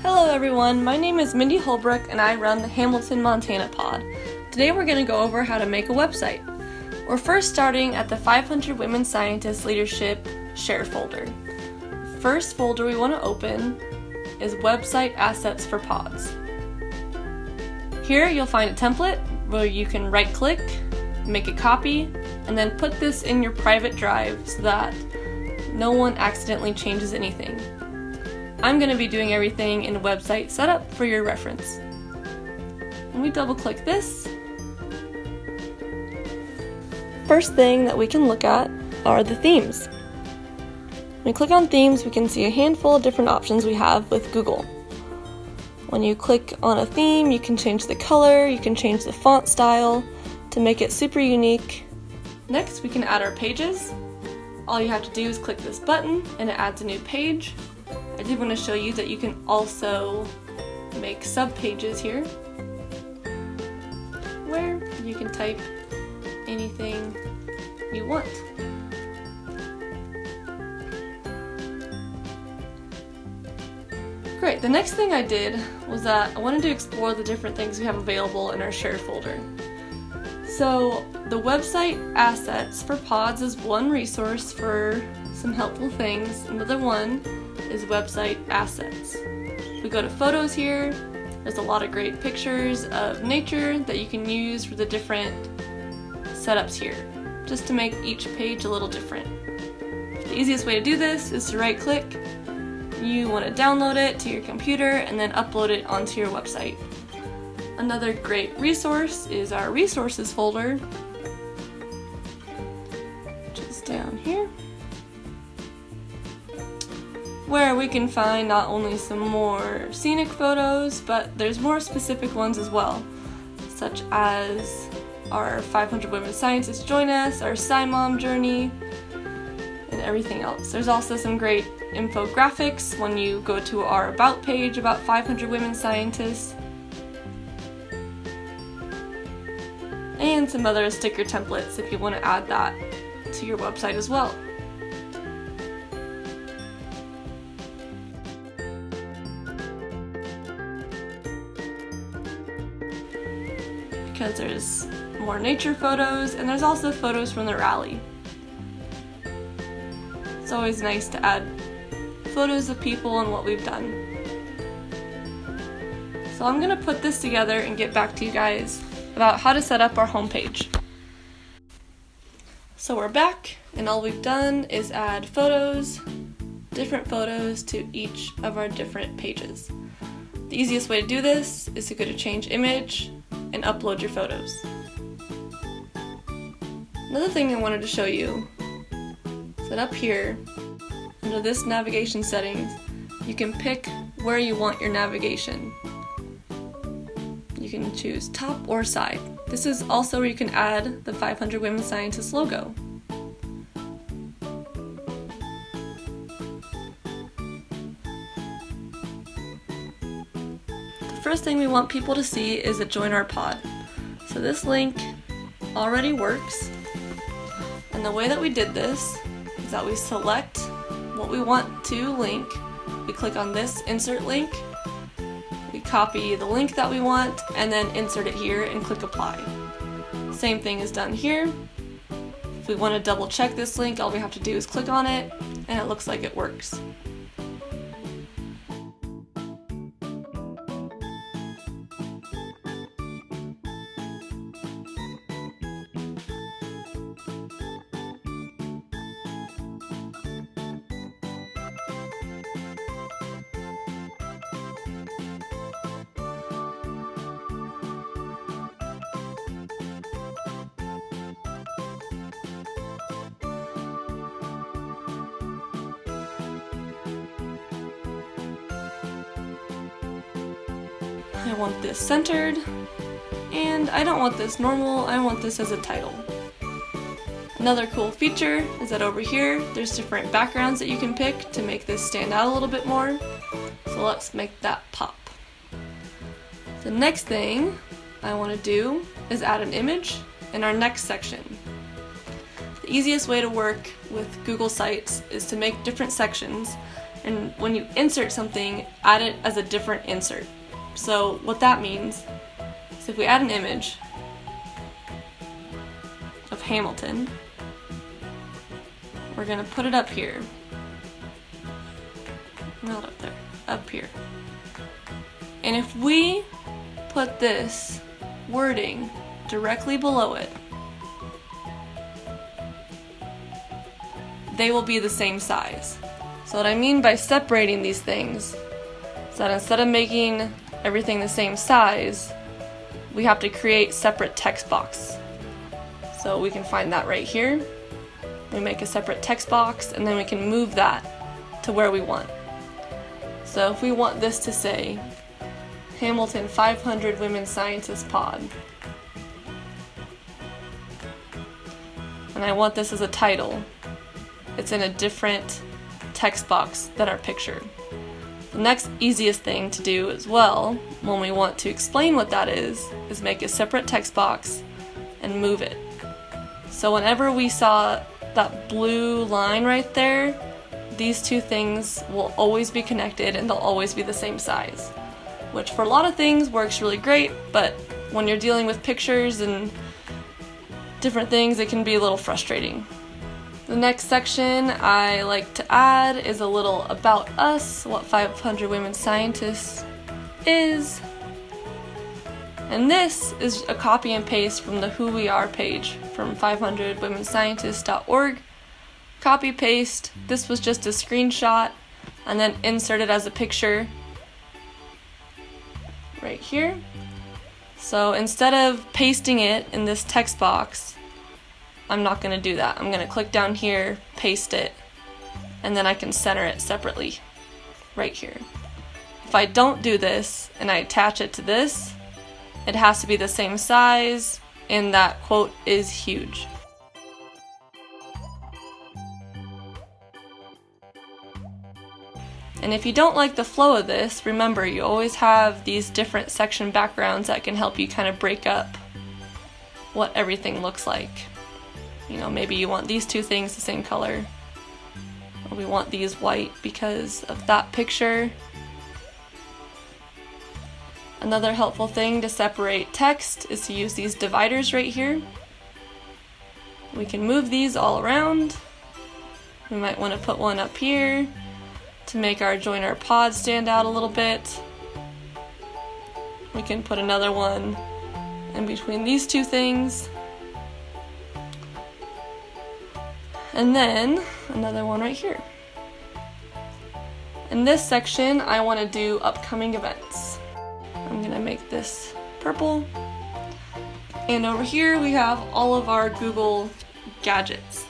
Hello everyone, my name is Mindy Holbrook and I run the Hamilton, Montana pod. Today we're going to go over how to make a website. We're first starting at the 500 Women Scientists Leadership Share folder. First folder we want to open is Website Assets for Pods. Here you'll find a template where you can right-click, make a copy, and then put this in your private drive so that no one accidentally changes anything. I'm going to be doing everything in website setup for your reference. When we double click this, first thing that we can look at are the themes. When we click on themes, we can see a handful of different options we have with Google. When you click on a theme, you can change the color, you can change the font style to make it super unique. Next, we can add our pages. All you have to do is click this button and it adds a new page. I did want to show you that you can also make sub-pages here where you can type anything you want. Great, the next thing I did was that I wanted to explore the different things we have available in our shared folder. So the website assets for pods is one resource for some helpful things. Another one is website assets. We go to photos here. There's a lot of great pictures of nature that you can use for the different setups here, just to make each page a little different. The easiest way to do this is to right click. You want to download it to your computer and then upload it onto your website. Another great resource is our resources folder, which is down here, where we can find not only some more scenic photos, but there's more specific ones as well, such as our 500 Women Scientists Join Us, our SciMom journey, and everything else. There's also some great infographics when you go to our About page about 500 Women Scientists, and some other sticker templates if you want to add that to your website as well. Because there's more nature photos and there's also photos from the rally. It's always nice to add photos of people and what we've done. So I'm going to put this together and get back to you guys about how to set up our homepage. So we're back and all we've done is add photos, different photos to each of our different pages. The easiest way to do this is to go to change image and upload your photos. Another thing I wanted to show you is that up here, under this navigation settings, you can pick where you want your navigation. You can choose top or side. This is also where you can add the 500 Women Scientists logo. The first thing we want people to see is a Join Our Pod. So this link already works. And the way that we did this is that we select what we want to link. We click on this insert link. We copy the link that we want and then insert it here and click apply. Same thing is done here. If we want to double check this link, all we have to do is click on it and it looks like it works. I want this centered, and I don't want this normal, I want this as a title. Another cool feature is that over here, there's different backgrounds that you can pick to make this stand out a little bit more. So let's make that pop. The next thing I want to do is add an image in our next section. The easiest way to work with Google Sites is to make different sections And when you insert something, add it as a different insert. So what that means is if we add an image of Hamilton, we're gonna put it up here. Not up there, up here. And if we put this wording directly below it, they will be the same size. So what I mean by separating these things is that instead of making everything the same size, we have to create separate text box. So we can find that right here. We make a separate text box and then we can move that to where we want. So if we want this to say Hamilton 500 Women Scientists Pod, and I want this as a title, it's in a different text box than our picture. The next easiest thing to do as well, when we want to explain what that is make a separate text box and move it. So whenever we saw that blue line right there, these two things will always be connected and they'll always be the same size. Which for a lot of things works really great, but when you're dealing with pictures and different things, it can be a little frustrating. The next section I like to add is a little about us, what 500 Women Scientists is. And this is a copy and paste from the Who We Are page from 500womenscientists.org. Copy paste. This was just a screenshot and then inserted as a picture right here. So instead of pasting it in this text box, I'm not going to do that. I'm going to click down here, paste it, and then I can center it separately right here. If I don't do this and I attach it to this, it has to be the same size, and that quote is huge. And if you don't like the flow of this, remember you always have these different section backgrounds that can help you kind of break up what everything looks like. You know, maybe you want these two things the same color, or we want these white because of that picture. Another helpful thing to separate text is to use these dividers right here. We can move these all around. We might want to put one up here to make our Join Our Pod stand out a little bit. We can put another one in between these two things. And then another one right here. In this section, I want to do upcoming events. I'm going to make this purple. And over here we have all of our Google gadgets.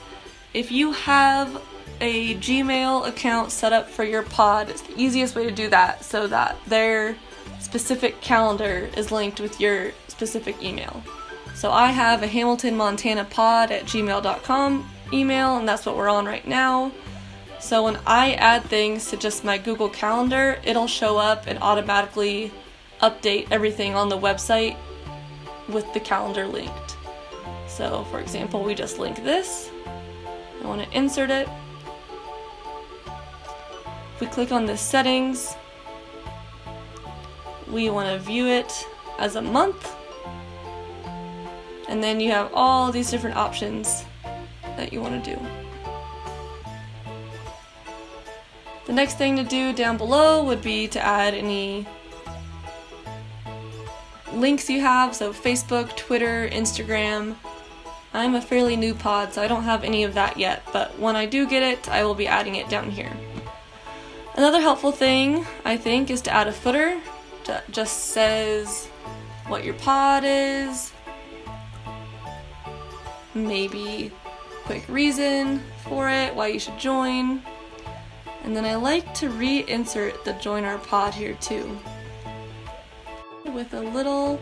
If you have a Gmail account set up for your pod, it's the easiest way to do that so that their specific calendar is linked with your specific email. So I have a Hamilton Montana pod at gmail.com email, and that's what we're on right now. So when I add things to just my Google Calendar, it'll show up and automatically update everything on the website with the calendar linked. So for example, we just link this. I want to insert it. If we click on the settings, we want to view it as a month. And then you have all these different options that you want to do. The next thing to do down below would be to add any links you have, so Facebook, Twitter, Instagram. I'm a fairly new pod, so I don't have any of that yet, but when I do get it, I will be adding it down here. Another helpful thing, I think, is to add a footer that just says what your pod is, maybe quick reason for it, why you should join, and then I like to reinsert the Join Our Pod here too, with a little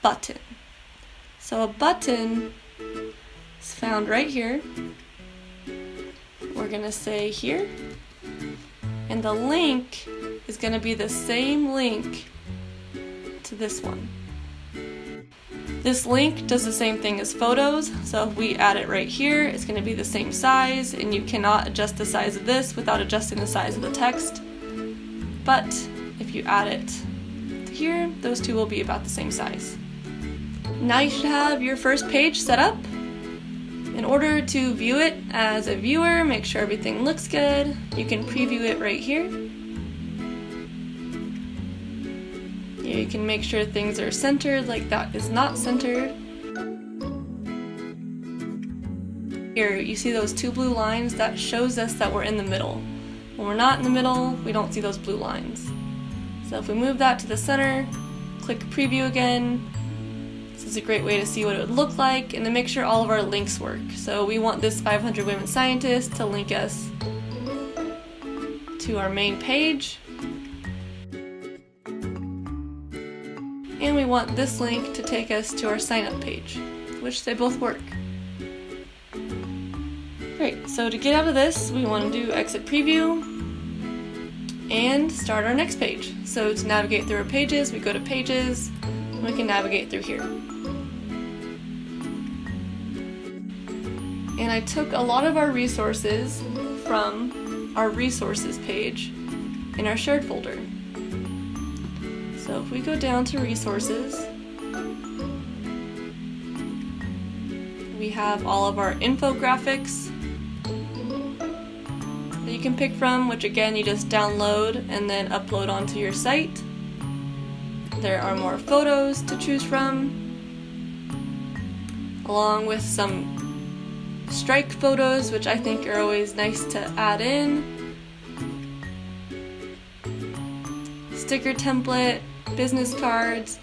button. So a button is found right here. We're gonna say here, and the link is gonna be the same link to this one. This link does the same thing as photos, so if we add it right here, it's going to be the same size, and you cannot adjust the size of this without adjusting the size of the text. But if you add it here, those two will be about the same size. Now you should have your first page set up. In order to view it as a viewer, make sure everything looks good. You can preview it right here. You can make sure things are centered, like that is not centered. Here, you see those two blue lines? That shows us that we're in the middle. When we're not in the middle, we don't see those blue lines. So if we move that to the center, click preview again, this is a great way to see what it would look like and to make sure all of our links work. So we want this 500 Women Scientists to link us to our main page. And we want this link to take us to our sign up page, which they both work. Great, so to get out of this, we want to do exit preview and start our next page. So to navigate through our pages, we go to pages, and we can navigate through here. And I took a lot of our resources from our resources page in our shared folder. So if we go down to resources, we have all of our infographics that you can pick from, which again you just download and then upload onto your site. There are more photos to choose from, along with some strike photos, which I think are always nice to add in. Sticker template, business cards.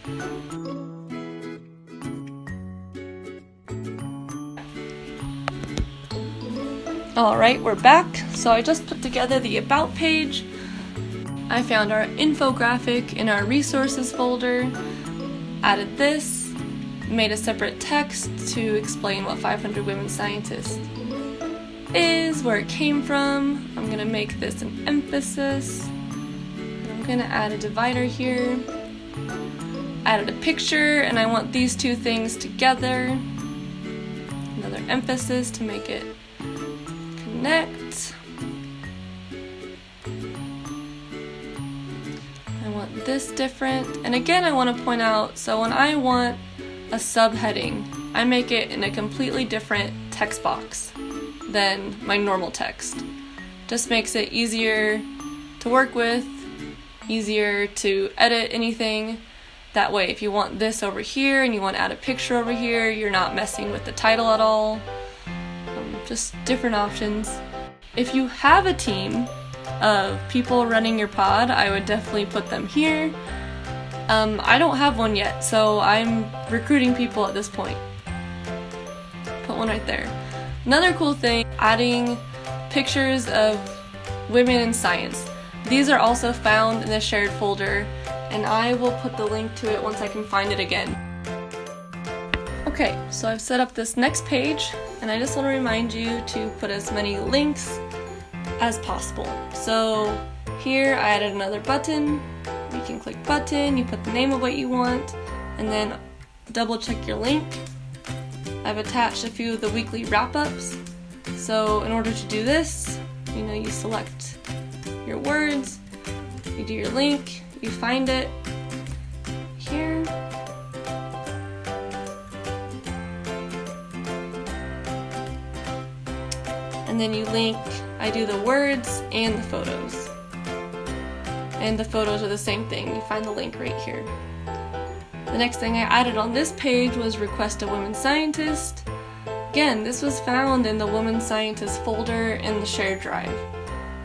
Alright, we're back. So I just put together the About page. I found our infographic in our resources folder, added this, made a separate text to explain what 500 Women Scientists is, where it came from. I'm going to make this an emphasis. I'm going to add a divider here. Added a picture, and I want these two things together. Another emphasis to make it connect. I want this different. And again, I want to point out, so when I want a subheading, I make it in a completely different text box than my normal text. Just makes it easier to work with, easier to edit anything. That way, if you want this over here and you want to add a picture over here, you're not messing with the title at all. Just different options. If you have a team of people running your pod, I would definitely put them here. I don't have one yet, so I'm recruiting people at this point. Put one right there. Another cool thing, adding pictures of women in science. These are also found in the shared folder, and I will put the link to it once I can find it again. Okay, so I've set up this next page, and I just want to remind you to put as many links as possible. So here I added another button. You can click button, you put the name of what you want, and then double check your link. I've attached a few of the weekly wrap-ups. So in order to do this, you select your words, you do your link, you find it here. And then you link, I do the words and the photos. And the photos are the same thing, you find the link right here. The next thing I added on this page was Request a Women Scientist. Again, this was found in the Women Scientist folder in the shared drive.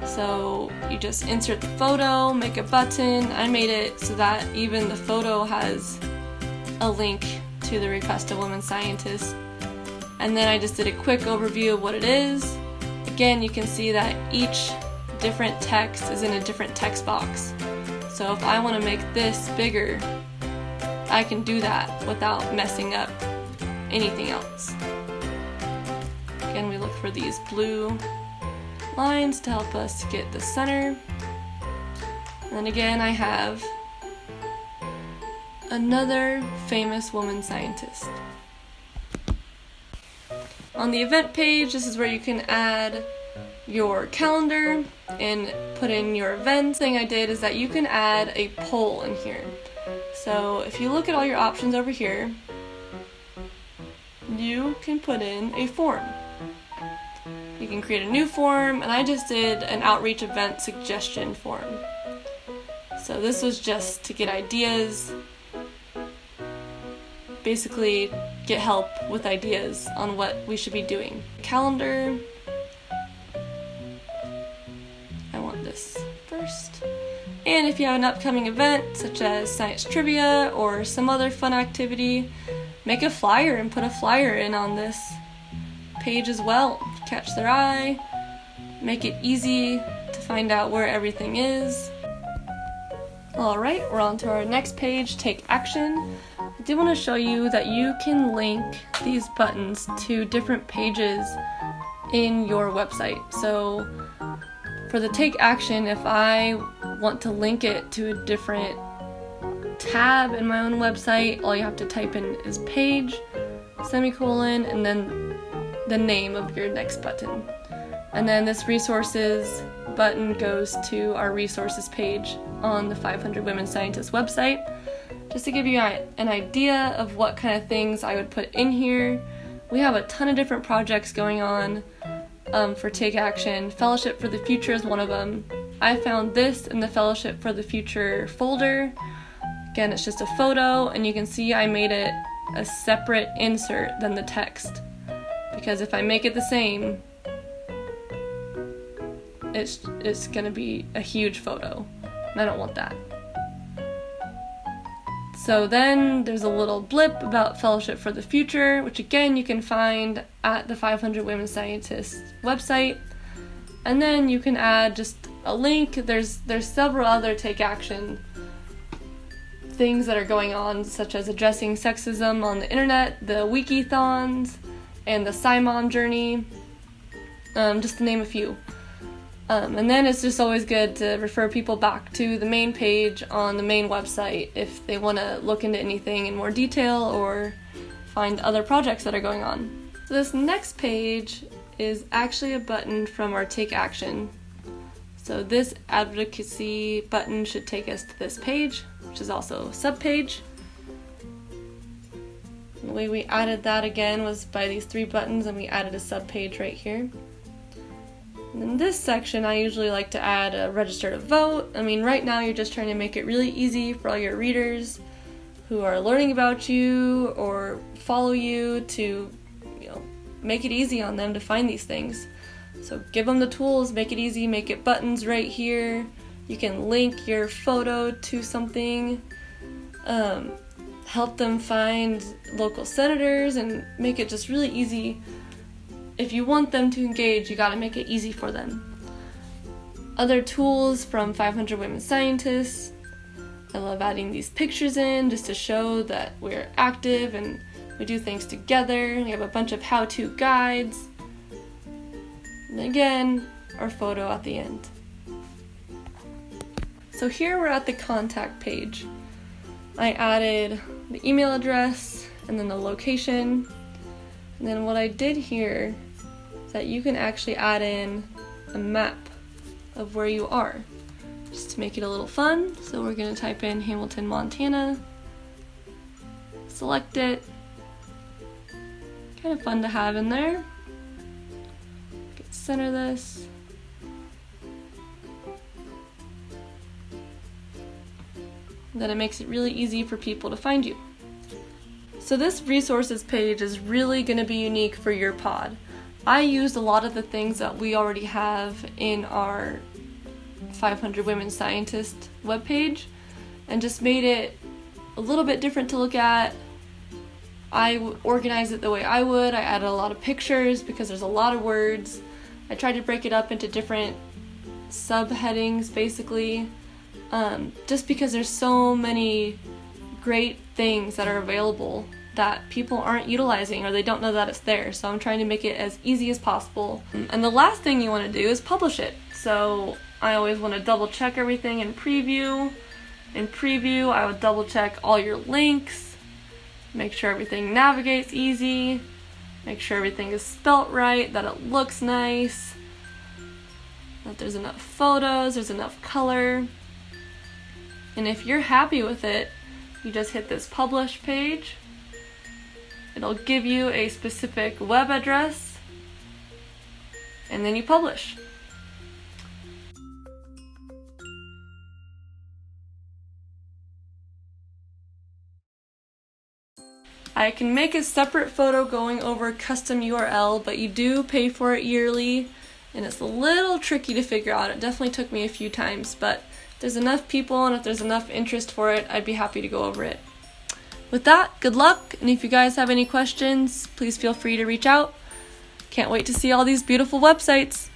So you just insert the photo, make a button. I made it so that even the photo has a link to the Request a Women Scientist. And then I just did a quick overview of what it is. Again, you can see that each different text is in a different text box. So if I want to make this bigger, I can do that without messing up anything else. Again, we look for these blue lines to help us get the center. And then again, I have another famous woman scientist. On the event page, this is where you can add your calendar and put in your events. The thing I did is that you can add a poll in here. So if you look at all your options over here, you can put in a form. You can create a new form, and I just did an outreach event suggestion form. So this was just to get ideas, basically get help with ideas on what we should be doing. Calendar, I want this first. And if you have an upcoming event, such as science trivia or some other fun activity, make a flyer and put a flyer in on this page as well. Catch their eye, make it easy to find out where everything is. Alright, we're on to our next page, Take Action. I did want to show you that you can link these buttons to different pages in your website. So for the Take Action, if I want to link it to a different tab in my own website, all you have to type in is page, semicolon, and then the name of your next button. And then this resources button goes to our resources page on the 500 Women Scientists website. Just to give you an idea of what kind of things I would put in here, we have a ton of different projects going on for Take Action. Fellowship for the Future is one of them. I found this in the Fellowship for the Future folder. Again, it's just a photo, and you can see I made it a separate insert than the text. Because if I make it the same, it's gonna be a huge photo, and I don't want that. So then there's a little blip about Fellowship for the Future, which again you can find at the 500 Women Scientists website. And then you can add just a link. There's several other Take Action things that are going on, such as addressing sexism on the internet, the Wikithons, and the SciMom journey, just to name a few. And then it's just always good to refer people back to the main page on the main website if they want to look into anything in more detail or find other projects that are going on. So this next page is actually a button from our Take Action. So this advocacy button should take us to this page, which is also a subpage. The way we added that again was by these three buttons, and we added a subpage right here. And in this section, I usually like to add a register to vote. I mean, right now you're just trying to make it really easy for all your readers who are learning about you or follow you to, make it easy on them to find these things. So give them the tools, make it easy, make it buttons right here. You can link your photo to something, help them find local senators, and make it just really easy. If you want them to engage, you gotta make it easy for them. Other tools from 500 Women Scientists. I love adding these pictures in just to show that we're active and we do things together. We have a bunch of how-to guides. And again, our photo at the end. So here we're at the contact page. I added the email address and then the location. And then what I did here is that you can actually add in a map of where you are, just to make it a little fun. So we're going to type in Hamilton, Montana, select it, kind of fun to have in there. Center this. Then it makes it really easy for people to find you. So this resources page is really going to be unique for your pod. I used a lot of the things that we already have in our 500 Women Scientists webpage and just made it a little bit different to look at. I organized it the way I would. I added a lot of pictures because there's a lot of words. I tried to break it up into different subheadings, basically, just because there's so many great things that are available that people aren't utilizing or they don't know that it's there. So I'm trying to make it as easy as possible. And the last thing you want to do is publish it. So I always want to double check everything in preview, In Preview, I would double check all your links, make sure everything navigates easy, make sure everything is spelt right, that it looks nice, that there's enough photos, there's enough color. And if you're happy with it, you just hit this publish page. It'll give you a specific web address, and then you publish. I can make a separate photo going over custom URL, but you do pay for it yearly, and it's a little tricky to figure out. It definitely took me a few times, but if there's enough people and if there's enough interest for it, I'd be happy to go over it. With that, good luck, and if you guys have any questions, please feel free to reach out. Can't wait to see all these beautiful websites.